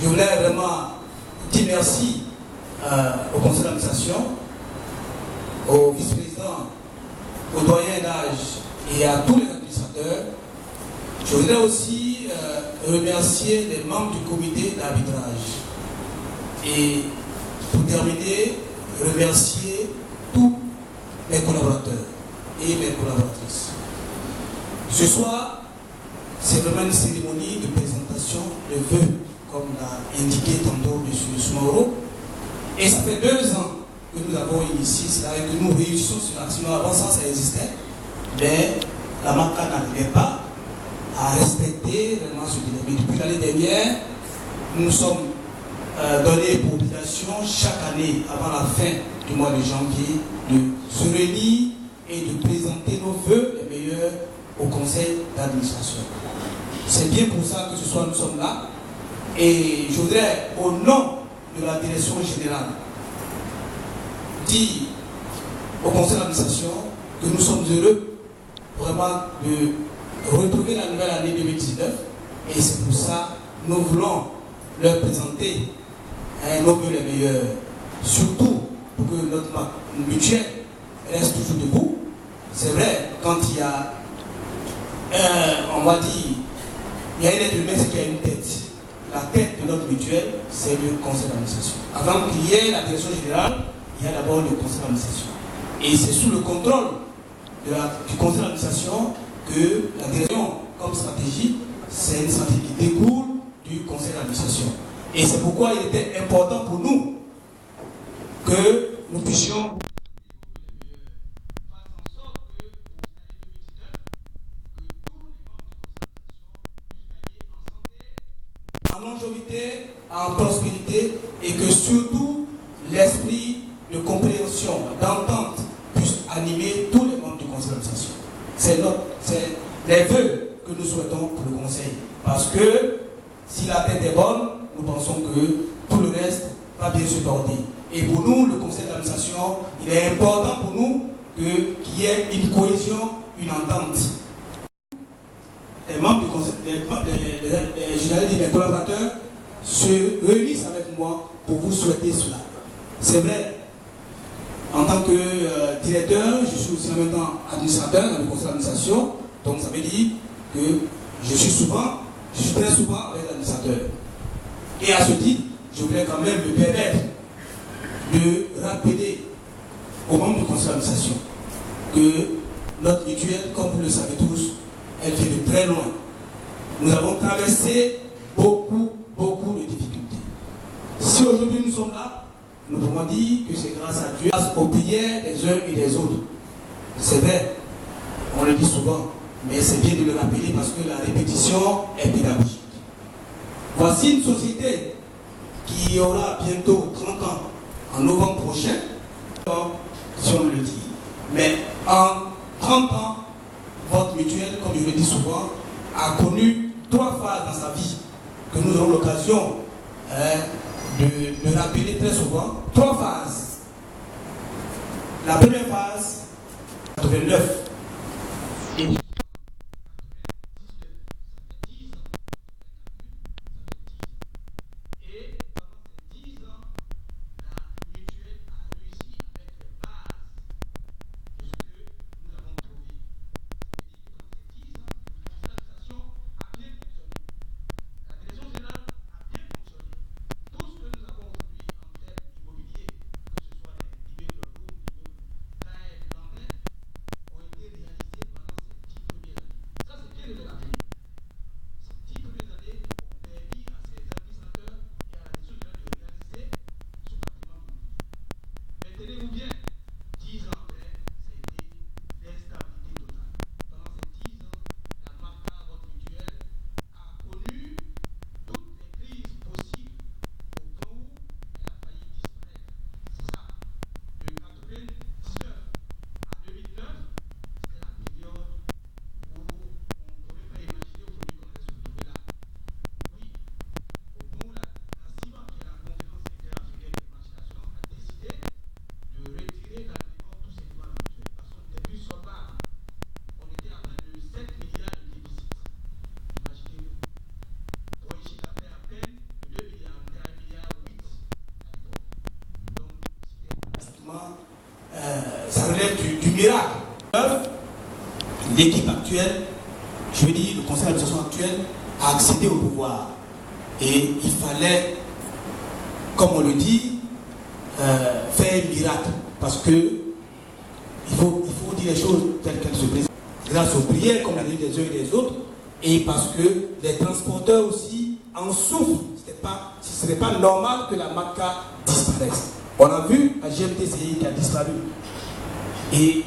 Je voulais vraiment dire merci au conseil d'administration, au vice-président, au doyen d'âge et à tous les administrateurs. Je voudrais aussi remercier les membres du comité d'arbitrage. Et pour terminer, remercier tous mes collaborateurs et mes collaboratrices. Ce soir, c'est vraiment une cérémonie de présentation de vœux, comme l'a indiqué tantôt M. Soumaoro. Et ça fait 2 ans que nous avons initié cela et que nous réussissons cela. Sinon, avant ça, ça existait. Mais la MACA n'arrivait pas à respecter vraiment ce délai. Mais depuis l'année dernière, nous nous sommes donnés pour obligation chaque année, avant la fin du mois de janvier, de se réunir et de présenter nos vœux les meilleurs au conseil d'administration. C'est bien pour ça que ce soir nous sommes là. Et je voudrais, au nom de la direction générale, dire au conseil d'administration que nous sommes heureux vraiment de retrouver la nouvelle année 2019. Et c'est pour ça que nous voulons leur présenter nos vœux les meilleurs. Surtout pour que notre mutuelle reste toujours debout. C'est vrai, quand il y a on va dire, il y a un être humain, c'est qu'il y a une tête. La tête de notre mutuelle, c'est le conseil d'administration. Avant qu'il y ait la direction générale, il y a d'abord le conseil d'administration. Et c'est sous le contrôle du conseil d'administration que la direction, comme stratégie, c'est une stratégie qui découle du conseil d'administration. Et c'est pourquoi il était important pour nous que nous puissions en longévité, en prospérité, et que surtout l'esprit de compréhension, d'entente puisse animer tous les membres du conseil d'administration. C'est les vœux que nous souhaitons pour le conseil. Parce que si la tête est bonne, nous pensons que tout le reste va bien se porter. Et pour nous, le conseil d'administration, il est important pour nous qu'il y ait une cohésion, une entente. Les membres du conseil, les collaborateurs se réunissent avec moi pour vous souhaiter cela. C'est vrai, en tant que directeur, je suis aussi en même temps administrateur dans le conseil d'administration, donc ça veut dire que je suis très souvent avec l'administrateur. Et à ce titre, je voulais quand même me permettre de rappeler aux membres du conseil d'administration que notre mutuelle, comme vous le savez tous, elle vient de très loin. Nous avons traversé beaucoup de difficultés. Si aujourd'hui nous sommes là, nous pouvons dire que c'est grâce à Dieu, grâce aux prières des uns et des autres. C'est vrai, on le dit souvent, mais c'est bien de le rappeler parce que la répétition est pédagogique. Voici une société qui aura bientôt 30 ans, en novembre prochain, si on le dit. Mais en 30 ans, votre mutuelle, comme je le dis souvent, a connu 3 phases dans sa vie que nous aurons l'occasion de rappeler très souvent. 3 phases. La première phase, 89. Et ont été miracle. L'équipe actuelle, je veux dire, le conseil d'administration actuel a accédé au pouvoir. Et il fallait, comme on le dit, faire un miracle. Parce que il faut dire les choses telles qu'elles se présentent. Grâce aux prières, comme l'a dit les uns et les autres, et parce que les transporteurs aussi en souffrent. Ce n'est pas normal que la MACA disparaisse. On a vu la GMTCI qui a disparu. Et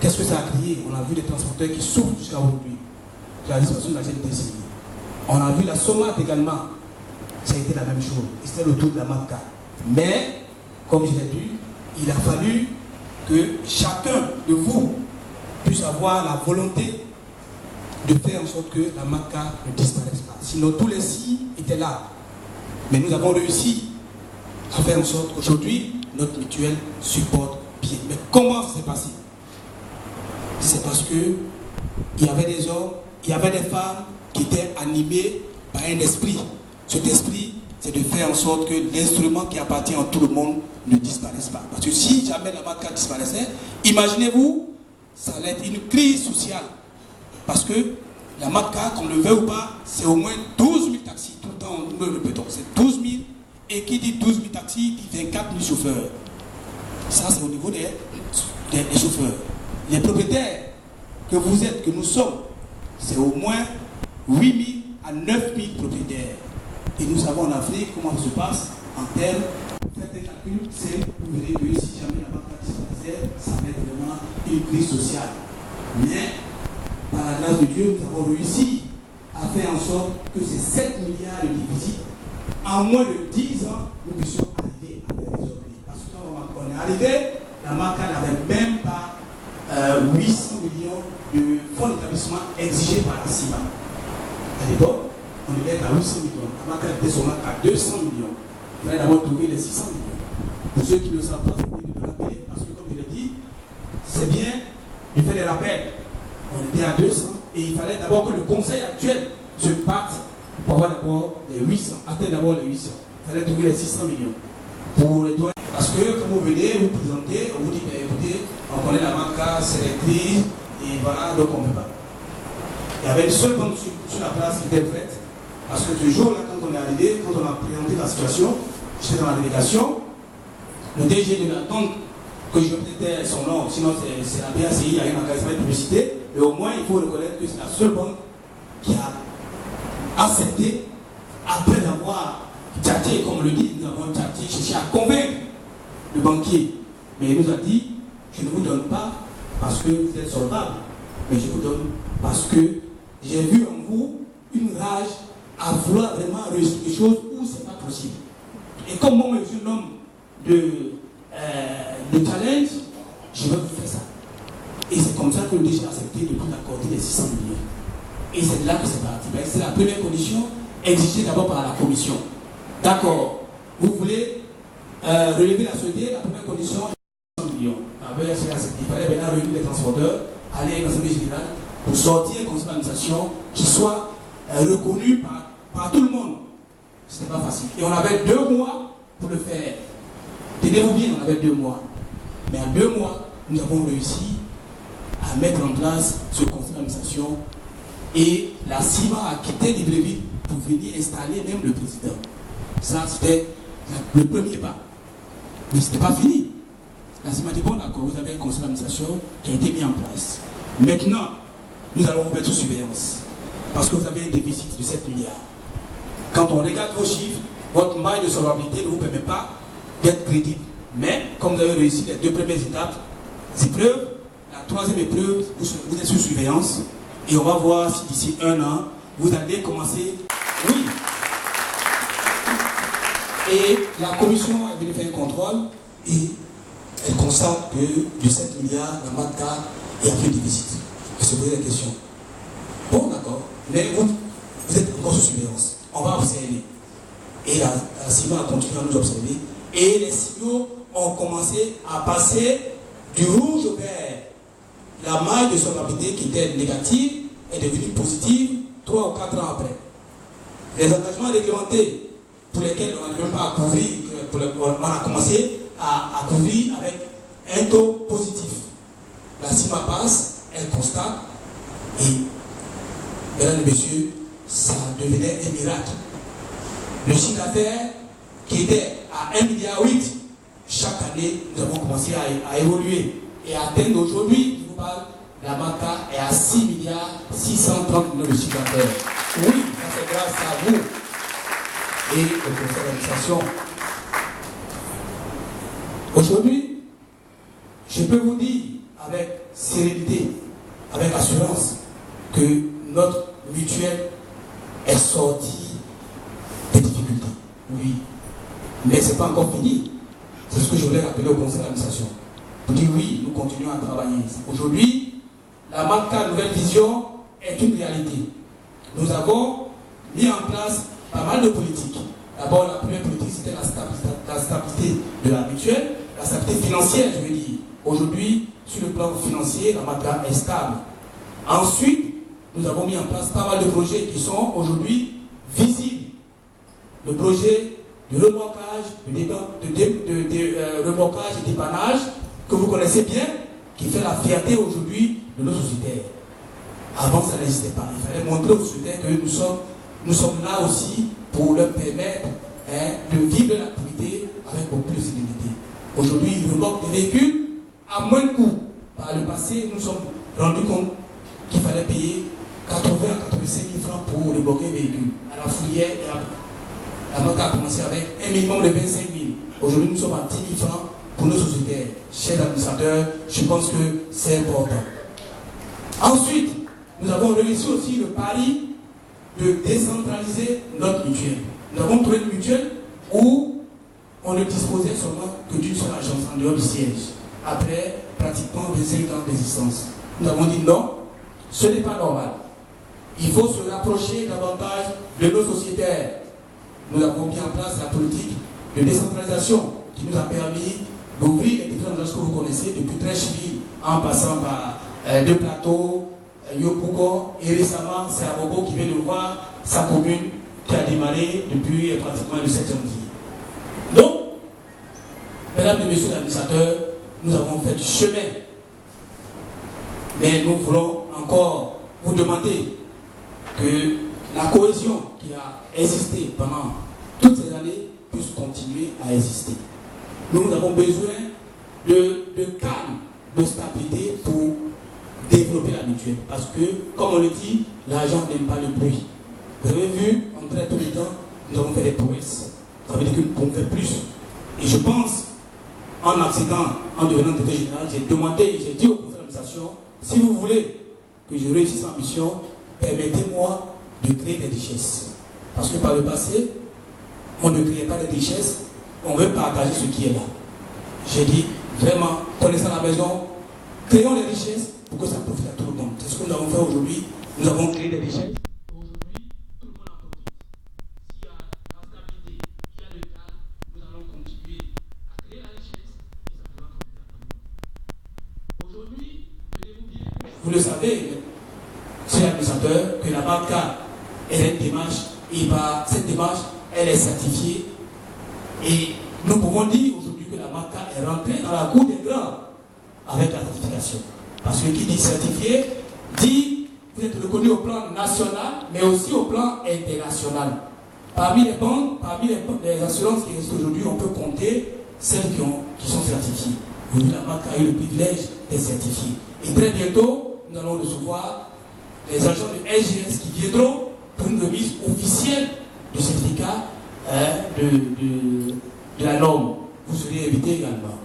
qu'est-ce que ça a créé? On a vu les transporteurs qui souffrent jusqu'à aujourd'hui de la disparition de la GMTCI. On a vu la SOMAT également. Ça a été la même chose. Et c'était le tour de la MACA. Mais, comme je l'ai dit, il a fallu que chacun de vous puisse avoir la volonté de faire en sorte que la MACA ne disparaisse pas. Sinon, tous les signes étaient là. Mais nous avons réussi à faire en sorte qu'aujourd'hui, notre mutuelle supporte bien. Mais comment ça s'est passé? C'est parce que il y avait des hommes, il y avait des femmes qui étaient animés par un esprit. Cet esprit, c'est de faire en sorte que l'instrument qui appartient à tout le monde ne disparaisse pas. Parce que si jamais la MACA disparaissait, imaginez-vous, ça allait être une crise sociale. Parce que la MACA, qu'on le veut ou pas, c'est au moins 12 000 taxis. Tout le temps, nous le répétons, c'est 12 000. Et qui dit 12 000 taxis, dit 24 000 chauffeurs. Ça, c'est au niveau des chauffeurs. Les propriétaires que vous êtes, que nous sommes, c'est au moins 8 000 à 9 000 propriétaires. Et nous savons en Afrique comment ça se passe en termes. Faites un calcul, c'est vous verrez que si jamais la MACA disparaissait, ça va être vraiment une crise sociale. Mais, par la grâce de Dieu, nous avons réussi à faire en sorte que ces 7 milliards de déficit, en moins de 10 ans, nous puissions arriver à les résorber. Parce que quand on est arrivé, la MACA n'avait même pas 800 millions de fonds d'établissement exigés par la CIMA. À l'époque, on était à 800 millions. La MACA était seulement à 200 millions. Il fallait d'abord trouver les 600 millions. Pour ceux qui ne le savent pas, c'est de rappeler. Parce que, comme je l'ai dit, c'est bien, il fait des rappels. On était à 200 et il fallait d'abord que le conseil actuel se batte pour avoir d'abord les 800, atteindre d'abord les 800. Il fallait trouver les 600 millions. Pour les douanes. Parce que quand vous venez, vous présentez, on vous dit, écoutez, on connaît la MACA, c'est les crises, et voilà, donc on ne peut pas. Il y avait une seule banque sur la place qui était faite. Parce que ce jour-là, quand on est arrivé, quand on a présenté la situation, j'étais dans la délégation, le DG de la banque, que je peut-être son nom, sinon c'est la BACI, il y a une engagement de publicité, mais au moins il faut reconnaître que c'est la seule banque qui a accepté, après avoir tâté, comme on le dit, nous avons tâté, cherché à convaincre le banquier. Mais il nous a dit, je ne vous donne pas parce que vous êtes solvable, mais je vous donne parce que j'ai vu en vous une rage à vouloir vraiment réussir quelque chose où ce n'est pas possible. Et comme moi, je suis un homme de challenge, je veux faire ça. Et c'est comme ça que le DG a accepté de nous accorder les 600 millions. Et c'est là que c'est parti. C'est la première condition exigée d'abord par la commission. D'accord, vous voulez relever la société, la première condition, 600 millions. Il fallait maintenant réunir les transporteurs, aller à l'Assemblée générale pour sortir une conseil d'administration qui soit reconnue par tout le monde. Ce n'était pas facile. Et on avait 2 mois pour le faire. Tenez-vous bien, on avait 2 mois. Mais en 2 mois, nous avons réussi à mettre en place ce conseil d'administration et la CIMA a quitté Libreville pour venir installer même le président. Ça, c'était le premier pas. Mais ce n'était pas fini. La CIMA dit, bon d'accord, vous avez un conseil d'administration qui a été mis en place. Maintenant, nous allons vous mettre sous surveillance. Parce que vous avez un déficit de 7 milliards. Quand on regarde vos chiffres, votre maille de solvabilité ne vous permet pas d'être crédible. Mais, comme vous avez réussi les 2 premières épreuves, la 3e épreuve, vous êtes sous surveillance. Et on va voir si d'ici 1 an, vous allez commencer. Oui. Et la commission est venue faire un contrôle et elle constate que de 7 milliards, la MACA est un peu déficit. Elle se pose la question. Bon, d'accord, mais vous êtes encore sous surveillance. On va observer. Et la CIMA a continué à nous observer. Et les signaux ont commencé à passer du rouge au vert. La maille de solvabilité qui était négative est devenue positive 3 ou 4 ans après. Les engagements réglementés pour lesquels on n'a même pas à couvrir, on a commencé à couvrir avec un taux positif. la CIMA passe, elle constate, et mesdames et messieurs, ça devenait un miracle. Le chiffre d'affaires qui était à 1,8 milliard, chaque année, nous avons commencé à évoluer et à atteindre aujourd'hui, je vous parle, la marca est à 6 milliards 630 millions de chiffre d'affaires. Oui, ça c'est grâce à vous et au conseil d'administration. Aujourd'hui, je peux vous dire avec sérénité, avec assurance, que notre mutuelle est sortie des difficultés. Oui. Mais ce n'est pas encore fini. C'est ce que je voulais rappeler au conseil d'administration. Pour dire oui, nous continuons à travailler. Aujourd'hui, la marca Nouvelle Vision est une réalité. Nous avons mis en place pas mal de politiques. D'abord, la première politique, c'était la stabilité de la mutuelle, la stabilité financière, je veux dire. Aujourd'hui, sur le plan financier, la marca est stable. Ensuite, nous avons mis en place pas mal de projets qui sont aujourd'hui visibles. Le projet de remorquage, remorquage et dépannage, que vous connaissez bien, qui fait la fierté aujourd'hui de nos sociétaires. Avant, ça n'existait pas. Il fallait montrer aux sociétaires que nous sommes là aussi pour leur permettre de vivre l'activité avec beaucoup plus de sérénité. Aujourd'hui, ils remorquent des véhicules à moins de coût. Par le passé, nous nous sommes rendus compte qu'il fallait payer 80 à 85 000 francs pour remorquer un véhicule. À la fourrière, la banque a commencé avec un minimum de 25 000. Aujourd'hui, nous sommes à 10 000 francs pour nos sociétaires. Chers administrateurs, je pense que c'est important. Ensuite, nous avons réussi aussi le pari de décentraliser notre mutuelle. Nous avons trouvé une mutuelle où on ne disposait seulement que d'une seule agence en dehors du siège. Après pratiquement 25 ans d'existence. Nous avons dit non, ce n'est pas normal. Il faut se rapprocher davantage de nos sociétaires. Nous avons mis en place la politique de décentralisation qui nous a permis d'ouvrir les différentes agences que vous connaissez depuis Trècheville, en passant par deux plateaux, Yopougon, et récemment c'est Abobo qui vient de voir sa commune qui a démarré depuis pratiquement le 7 janvier. Donc, mesdames et messieurs les administrateurs, nous avons fait du chemin. Mais nous voulons encore vous demander que la cohésion qui a existé pendant toutes ces années puisse continuer à exister. Nous avons besoin de calme, de stabilité pour développer la mutuelle. Parce que, comme on le dit, l'argent n'aime pas le bruit. Vous avez vu, en très peu de temps, nous avons fait des prouesses. Ça veut dire que nous pouvons faire plus. Et je pense, en accident, en devenant directeur général, j'ai demandé, j'ai dit au conseil d'administration, si vous voulez que je réussisse en mission, permettez-moi de créer des richesses. Parce que par le passé, on ne créait pas de richesses, on veut partager ce qui est là. J'ai dit, vraiment, connaissant la maison, créons des richesses pour que ça profite à tout le monde. C'est ce que nous avons fait aujourd'hui. Nous avons créé des richesses. Aujourd'hui, tout le monde en profite. S'il y a la stabilité, s'il y a le cadre, nous allons continuer à créer la richesse et ça pourra profiter à tout le monde. Aujourd'hui, tenez-vous bien. Vous le savez, c'est l'administrateur, que la banque elle a une démarche, et par cette démarche, elle est certifiée. Et nous pouvons dire aujourd'hui que la marque est rentrée dans la cour des grands avec la certification. Parce que qui dit certifié, dit vous êtes reconnu au plan national, mais aussi au plan international. Parmi les banques, parmi les assurances qui existent aujourd'hui, on peut compter celles qui sont certifiées. Aujourd'hui, la marque a eu le privilège d'être certifiée. Et très bientôt, nous allons recevoir les agents de SGS qui viendront pour une remise officielle du certificat de la norme. Vous serez invités également.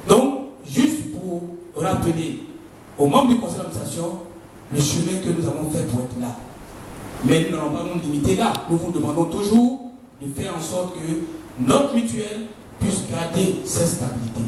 Donc, juste pour rappeler aux membres du conseil d'administration le chemin que nous avons fait pour être là. Mais nous n'allons pas nous limiter là. Nous vous demandons toujours de faire en sorte que notre mutuelle puisse garder cette stabilité.